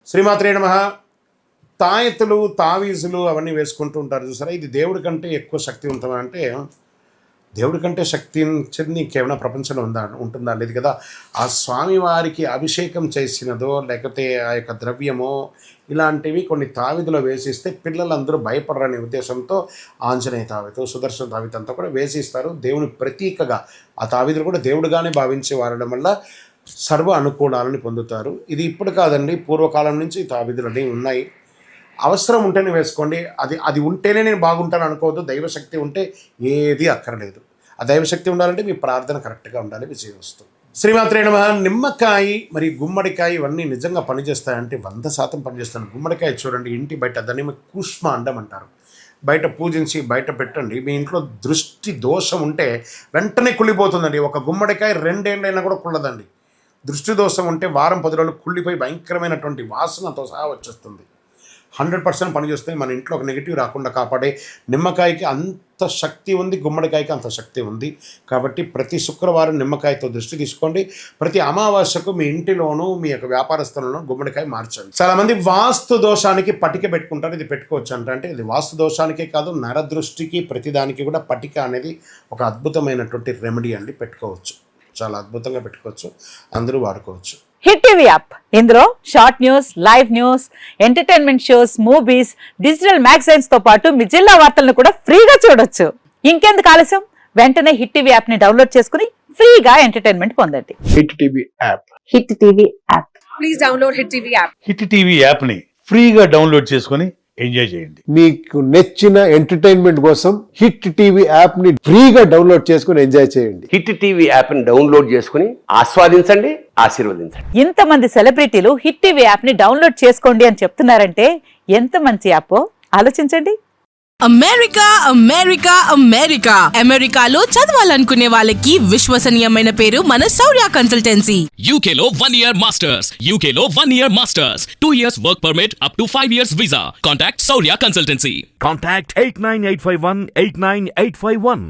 శ్రీమాత్రే నమః. తాయెత్తులు, తావీజులు అవన్నీ వేసుకుంటూ ఉంటారు చూసారా. ఇది దేవుడి కంటే ఎక్కువ శక్తివంతం అంటే, దేవుడి కంటే శక్తించింది ఇంకేమైనా ప్రపంచంలో ఉంటుందా? లేదు కదా. ఆ స్వామివారికి అభిషేకం చేసినదో లేకపోతే ఆ యొక్క ద్రవ్యమో ఇలాంటివి కొన్ని తావిధిలో వేసిస్తే పిల్లలందరూ భయపడరనే ఉద్దేశంతో ఆంజనేయ తావిత, సుదర్శన తావిత అంతా కూడా వేసిస్తారు. దేవుని ప్రతీకగా ఆ తావిధులు కూడా దేవుడుగానే భావించి వాడడం వల్ల సర్వ అనుకూలాలని పొందుతారు. ఇది ఇప్పుడు కాదండి, పూర్వకాలం నుంచి తావిధులు అనేవి ఉన్నాయి. అవసరం ఉంటేనే వేసుకోండి. అది ఉంటేనే నేను బాగుంటాను అనుకోవద్దు. దైవశక్తి ఉంటే ఏది అక్కర్లేదు. ఆ దైవశక్తి ఉండాలంటే మీ ప్రార్థన కరెక్ట్గా ఉండాలి, విజయం వస్తుంది. శ్రీమాత్రే నమః. నిమ్మకాయ మరి గుమ్మడికాయ ఇవన్నీ నిజంగా పనిచేస్తాయంటే 100% పనిచేస్తాను. గుమ్మడికాయ చూడండి, ఇంటి బయట దాన్ని కూష్మాండం అంటారు. బయట పూజించి బయట పెట్టండి. మీ ఇంట్లో దృష్టి దోషం ఉంటే వెంటనే కుళ్ళిపోతుందండి. ఒక గుమ్మడికాయ 2 ఏళ్ళైనా కూడా కుళ్ళదండి. దృష్టి దోషం ఉంటే వారం 10 రోజులు కుళ్ళిపోయి భయంకరమైనటువంటి వాసనతో సహా వచ్చేస్తుంది. 100% పనిచేస్తుంది. మన ఇంట్లో ఒక నెగిటివ్ రాకుండా కాపాడే నిమ్మకాయకి అంత శక్తి ఉంది, గుమ్మడికాయకి అంత శక్తి ఉంది. కాబట్టి ప్రతి శుక్రవారం నిమ్మకాయతో దృష్టి తీసుకోండి. ప్రతి అమావాస్యకు మీ ఇంటిలోనూ మీ యొక్క వ్యాపార స్థలంలో గుమ్మడికాయ మార్చండి. చాలామంది వాస్తు దోషానికి పటిక పెట్టుకుంటారు. ఇది పెట్టుకోవచ్చు అంటే ఇది వాస్తు దోషానికే కాదు, నరదృష్టికి ప్రతిదానికి కూడా పటిక అనేది ఒక అద్భుతమైనటువంటి రెమెడీ అండి. పెట్టుకోవచ్చు, చాలా అద్భుతంగా పెట్టుకోవచ్చు, అందరూ వాడుకోవచ్చు. హిట్ టీవీ యాప్, ఇందులో short news, live news, entertainment shows, movies, digital magazines తో పాటు మీ జిల్లా వార్తలను కూడా ఫ్రీగా చూడొచ్చు. ఇంకెందుకు ఆలస్యం, వెంటనే హిట్ టీవీ యాప్ ని డౌన్లోడ్ చేసుకుని ఫ్రీగా ఎంటర్టైన్మెంట్ పొందండి. Hit TV app. Hit TV app. Please download hit TV app. Hit TV యాప్ని ఫ్రీగా డౌన్లోడ్ చేసుకొని ఎంజాయ్ చేయండి. మీకు నచ్చిన ఎంటర్టైన్మెంట్ కోసం హిట్ టీవీ యాప్ ని ఫ్రీగా డౌన్లోడ్ చేసుకుని ఎంజాయ్ చేయండి. హిట్ టీవీ యాప్ ని డౌన్లోడ్ చేసుకుని ఆస్వాదించండి, ఆశీర్వదించండి. ఇంతమంది సెలబ్రిటీలు హిట్ టీవీ యాప్ ని డౌన్లోడ్ చేసుకోండి అని చెప్తున్నారంటే ఎంత మంచి యాప్ ఆలోచించండి. అమెరికా అమెరికా అమెరికా అమెరికాలో చదవాలనుకునే వాళ్ళకి విశ్వసనీయమైన పేరు మన శౌర్య కన్సల్టెన్సీ. UK లో 1 year masters. UK లో 1 year masters. 2 years work permit up to 5 years visa. Contact Saurya Consultancy. Contact 89851 89851.